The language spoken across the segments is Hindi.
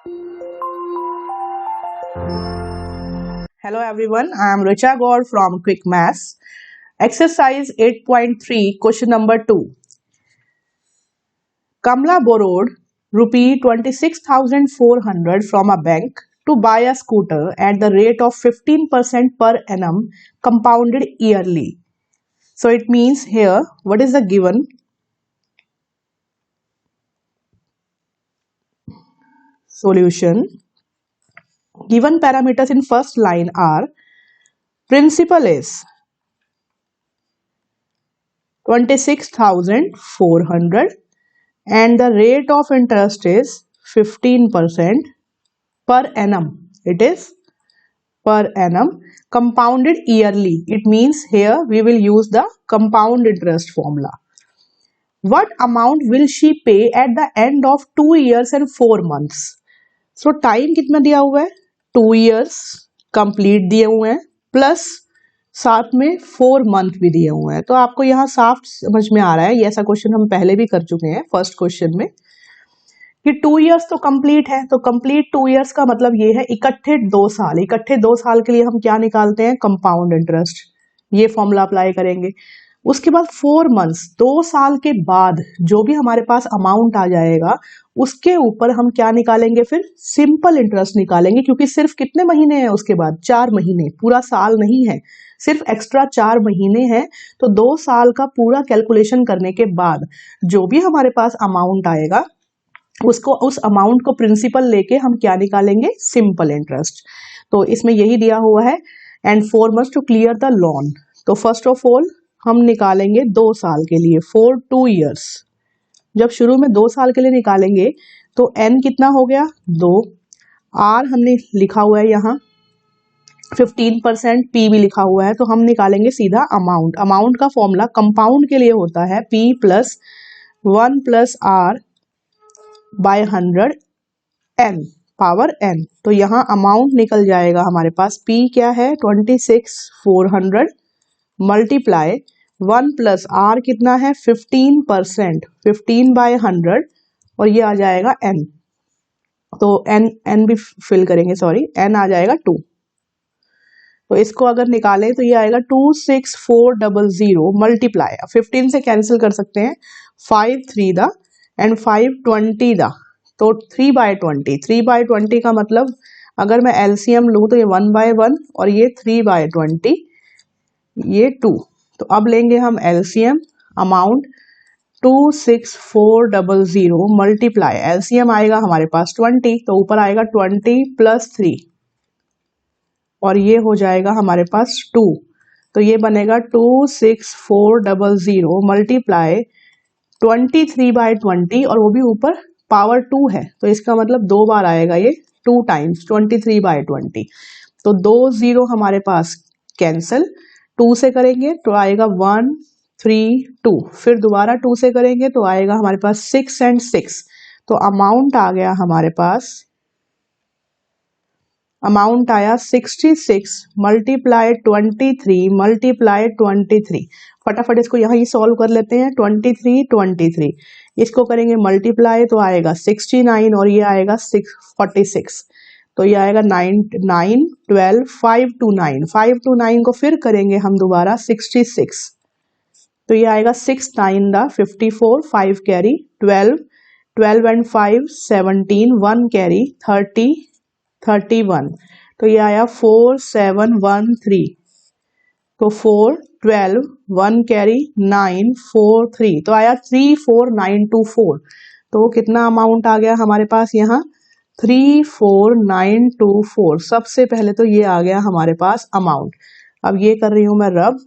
Hello everyone, I am Richa Gaur from Quick Maths. Exercise 8.3, question number 2. Kamla borrowed rupee 26,400 from a bank to buy a scooter at the rate of 15% per annum compounded yearly. So it means here, what is the given? Solution. Given parameters in first line are principal is 26,400 and the rate of interest is 15% per annum. It is per annum compounded yearly. It means here we will use the compound interest formula. What amount will she pay at the end of 2 years and 4 months? So time कितना दिया हुआ है? 2 years complete दिए हुए हैं प्लस साथ में 4 मंथ भी दिए हुए हैं. तो आपको यहाँ साफ समझ में आ रहा है, ये ऐसा क्वेश्चन हम पहले भी कर चुके हैं फर्स्ट क्वेश्चन में कि 2 इयर्स तो कंप्लीट है. तो कंप्लीट 2 इयर्स का मतलब ये है इकट्ठे 2 साल. इकट्ठे 2 साल के लिए हम क्या निकालते हैं? Compound interest. ये फॉर्मूला अप्लाई करेंगे. उसके बाद 4 मंथ्स, 2 साल के बाद जो भी हमारे पास अमाउंट आ जाएगा उसके ऊपर हम क्या निकालेंगे? फिर सिंपल इंटरेस्ट निकालेंगे, क्योंकि सिर्फ कितने महीने हैं उसके बाद? 4 महीने, पूरा साल नहीं है, सिर्फ एक्स्ट्रा 4 महीने हैं. तो 2 साल का पूरा कैलकुलेशन करने के बाद जो भी हमारे पास अमाउंट आएगा उसको, उस अमाउंट को प्रिंसिपल लेके हम क्या निकालेंगे? Simple interest. तो इसमें यही दिया हुआ है. And 4 months to clear the loan. तो फर्स्ट ऑफ ऑल हम निकालेंगे 2 साल के लिए, फॉर 2 इयर्स. जब शुरू में 2 साल के लिए निकालेंगे तो n कितना हो गया? 2. r हमने लिखा हुआ है यहाँ 15%, p भी लिखा हुआ है. तो हम निकालेंगे सीधा अमाउंट. अमाउंट का फॉर्मूला कंपाउंड के लिए होता है p plus 1 plus r by 100 n power n. तो यहाँ अमाउंट निकल जाएगा हमारे पास. p क्या है? 26,400 मल्टीप्लाई 1 प्लस r कितना है? 15%, 15 बाय 100 और ये आ जाएगा n. तो n भी फिल करेंगे, सॉरी, n आ जाएगा 2. तो इसको अगर निकालें तो ये आएगा 26,400 मल्टीप्लाई, 15 से कैंसिल कर सकते हैं, 5 3 दा एंड 5 20 दा, तो 3 बाय 20. 3 बाय 20 का मतलब अगर मैं एलसीएम लूँ तो ये 1 बाय 1 और ये 3 बाय 20, ये 2. तो अब लेंगे हम एलसीएम. अमाउंट 26,400 मल्टीप्लाई, एलसीएम आएगा हमारे पास 20, तो ऊपर आएगा 20 प्लस 3 और ये हो जाएगा हमारे पास 2. तो ये बनेगा 26,400 मल्टीप्लाई 23 बाय 20 और वो भी ऊपर पावर 2 है, तो इसका मतलब 2 बार आएगा ये, 2 टाइम्स 23 बाय 20. तो 2 0 हमारे पास कैंसिल. 2 से करेंगे तो आएगा 1 3 2, फिर दोबारा 2 से करेंगे तो आएगा हमारे पास 6 एंड 6. तो अमाउंट आ गया हमारे पास, अमाउंट आया 66 मल्टीप्लाई 23 मल्टीप्लाई 23. फटाफट इसको यहाँ ही सॉल्व कर लेते हैं. 23 इसको करेंगे मल्टीप्लाई तो आएगा 69 और ये आएगा 46. तो ये आएगा 9 12 5 2 9. 5 2 9 को फिर करेंगे हम दोबारा 66. तो ये आएगा 6 9 दा 54, 5 कैरी 12 12 एंड 5 17, 1 कैरी 30 31. तो ये आया 4 7 1 3. तो 4 12 1 कैरी 9 4 3. तो आया 3 4 9 2 4. तो कितना अमाउंट आ गया हमारे पास यहाँ? 34924. सबसे पहले तो ये आ गया हमारे पास अमाउंट. अब ये कर रही हूं मैं रब,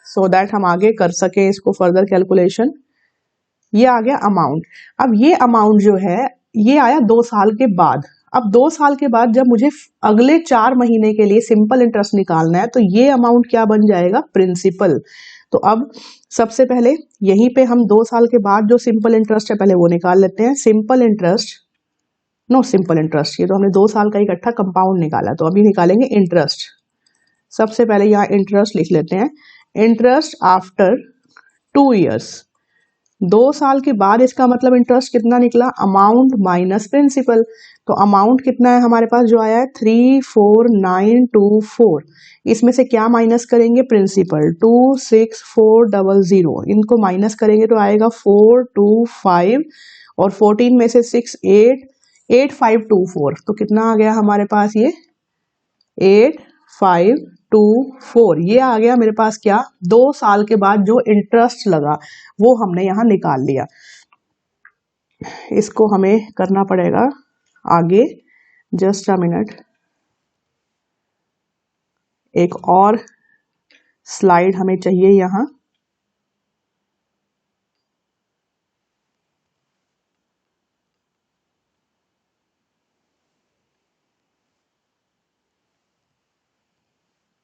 सो दैट हम आगे कर सके इसको फर्दर कैलकुलेशन. ये आ गया अमाउंट. अब ये अमाउंट जो है ये आया 2 साल के बाद. अब 2 साल के बाद जब मुझे अगले 4 महीने के लिए सिंपल इंटरेस्ट निकालना है तो ये अमाउंट क्या बन जाएगा? प्रिंसिपल. तो अब सबसे पहले यहीं पे हम 2 साल के बाद जो सिंपल इंटरेस्ट है पहले वो निकाल लेते हैं. Simple interest, no simple interest, ये तो हमने 2 साल का इकट्ठा कंपाउंड निकाला. तो अभी निकालेंगे इंटरेस्ट. सबसे पहले यहाँ इंटरेस्ट लिख लेते हैं. Interest after 2 years. 2 साल के बाद इसका मतलब इंटरेस्ट कितना निकला, अमाउंट माइनस प्रिंसिपल। तो अमाउंट कितना है हमारे पास जो आया है 34924। इसमें से क्या माइनस करेंगे, प्रिंसिपल 26400, इनको माइनस करेंगे तो आएगा 425 और 14 में से 6 8 8524। तो कितना आ गया हमारे पास, ये 8524। ये आ गया मेरे पास क्या, 2 साल के बाद जो इंटरेस्ट लगा वो हमने यहाँ निकाल लिया। इसको हमें करना पड़ेगा आगे, जस्ट अ मिनट, एक और स्लाइड हमें चाहिए यहाँ।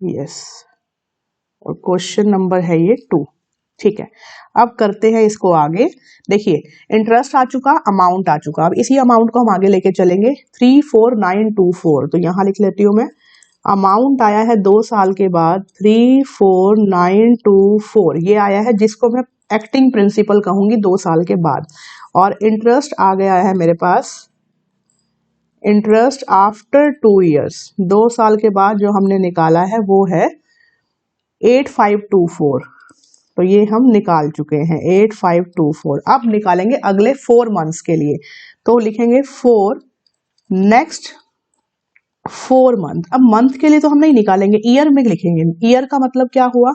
यस, और क्वेश्चन नंबर है ये 2। ठीक है, अब करते हैं इसको आगे। देखिए इंटरेस्ट आ चुका, अमाउंट आ चुका, अब इसी अमाउंट को हम आगे लेके चलेंगे। 34924, तो यहाँ लिख लेती हूँ मैं, अमाउंट आया है 2 साल के बाद 34924, ये आया है जिसको मैं एक्टिंग प्रिंसिपल कहूंगी 2 साल के बाद। और इंटरेस्ट आ गया है मेरे पास, इंटरेस्ट आफ्टर 2 ईयर्स, 2 साल के बाद जो हमने निकाला है वो है 8524। तो ये हम निकाल चुके हैं 8524। अब निकालेंगे अगले 4 मंथ्स के लिए, तो लिखेंगे 4 नेक्स्ट 4 मंथ। अब मंथ के लिए तो हम नहीं निकालेंगे, ईयर में लिखेंगे। ईयर का मतलब क्या हुआ,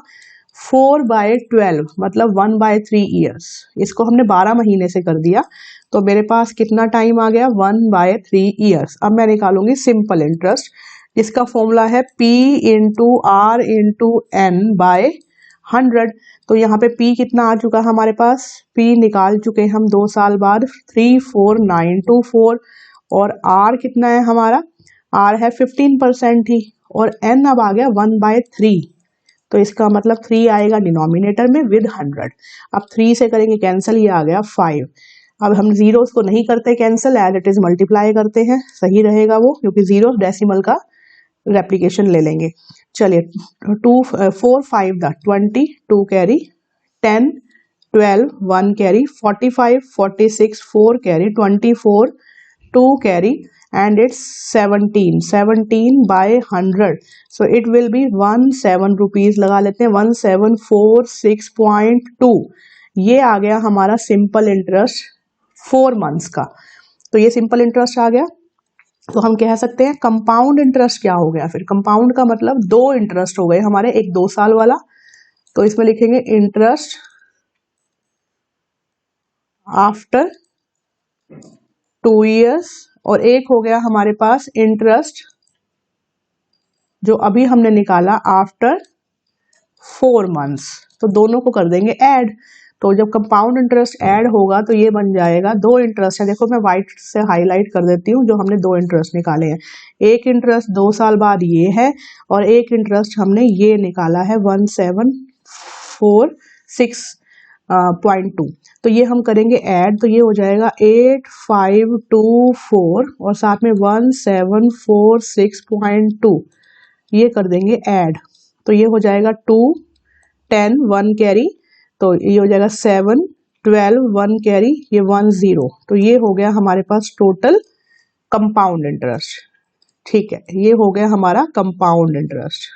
4/12 मतलब 1/3 ईयर्स। इसको हमने 12 महीने से कर दिया, तो मेरे पास कितना टाइम आ गया, 1/3 ईयर्स। अब मैं निकालूंगी सिंपल इंटरेस्ट, जिसका फॉर्मूला है P into R into N by 100। तो यहाँ पे P कितना आ चुका है हमारे पास, P निकाल चुके हम 2 साल बाद 34924। और R कितना है हमारा, R है 15% ही, और N अब आ गया 1/3। तो इसका मतलब 3 आएगा डिनोमिनेटर में विद 100। अब 3 से करेंगे कैंसिल, ये आ गया 5। अब हम जीरोस को नहीं करते cancel, as it is multiply करते हैं, सही रहेगा वो, क्योंकि जीरो डेसिमल का रेप्लिकेशन ले लेंगे। चलिए 4 5 20, 2 carry 10 12 1 carry 45 46 4 carry 24 2 carry and it's 17 by 100, so it will be 17 rupees लगा लेते हैं, 1746.2। ये आ गया हमारा सिंपल इंटरेस्ट 4 मंथ्स का। तो ये सिंपल इंटरेस्ट आ गया। तो हम कह सकते हैं कंपाउंड इंटरेस्ट क्या हो गया, फिर कंपाउंड का मतलब 2 इंटरेस्ट हो गए हमारे, एक 2 साल वाला, तो इसमें लिखेंगे इंटरेस्ट आफ्टर 2 ईयर्स, और एक हो गया हमारे पास इंटरेस्ट जो अभी हमने निकाला आफ्टर 4 मंथ्स। तो दोनों को कर देंगे ऐड। तो जब कंपाउंड इंटरेस्ट ऐड होगा तो ये बन जाएगा, 2 इंटरेस्ट है, देखो मैं व्हाइट से हाईलाइट कर देती हूँ, जो हमने 2 इंटरेस्ट निकाले हैं। एक इंटरेस्ट 2 साल बाद ये है, और एक इंटरेस्ट हमने ये निकाला है 1746.2। तो ये हम करेंगे ऐड, तो ये हो जाएगा 8524 और साथ में 1746.2, ये कर देंगे ऐड। तो ये हो जाएगा 2 10 1 कैरी, तो ये हो जाएगा 7 12 1 कैरी, ये 1 0। तो ये हो गया हमारे पास टोटल कंपाउंड इंटरेस्ट। ठीक है, ये हो गया हमारा कंपाउंड इंटरेस्ट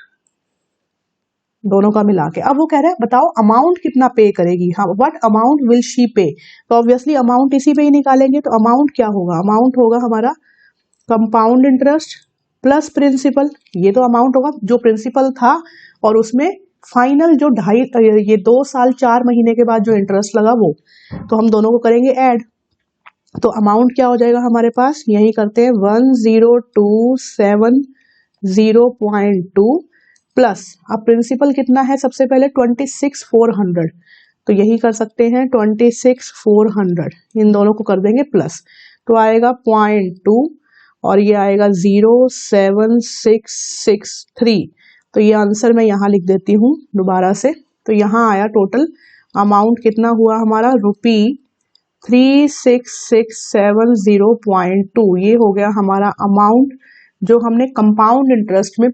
दोनों का मिला के। अब वो कह रहा है बताओ अमाउंट कितना पे करेगी, हाँ व्हाट अमाउंट विल शी पे। तो ऑब्वियसली अमाउंट इसी पे ही निकालेंगे। तो अमाउंट क्या होगा, अमाउंट होगा हमारा कंपाउंड इंटरेस्ट प्लस प्रिंसिपल। ये तो अमाउंट होगा जो प्रिंसिपल था, और उसमें फाइनल जो 2.5 ये 2 साल 4 महीने के बाद जो इंटरेस्ट लगा वो, तो हम दोनों को करेंगे ऐड। तो अमाउंट क्या हो जाएगा हमारे पास, यही करते हैं 1027.0.2 प्लस, अब प्रिंसिपल कितना है सबसे पहले 26,400, तो यही कर सकते हैं 26,400, इन दोनों को कर देंगे प्लस, तो आएगा 0.2 और ये आएगा 07663। तो ये आंसर मैं यहाँ लिख देती हूँ दोबारा से। तो यहाँ आया टोटल अमाउंट कितना हुआ हमारा, ₹36,670.2, ये हो गया हमारा अमाउंट जो हमने कंपाउंड इंटरेस्ट में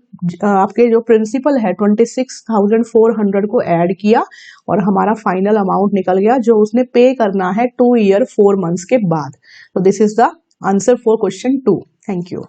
आपके जो प्रिंसिपल है 26,400 को ऐड किया और हमारा फाइनल अमाउंट निकल गया जो उसने पे करना है 2 ईयर 4 मंथ्स के बाद। तो this is the answer for question 2। Thank you.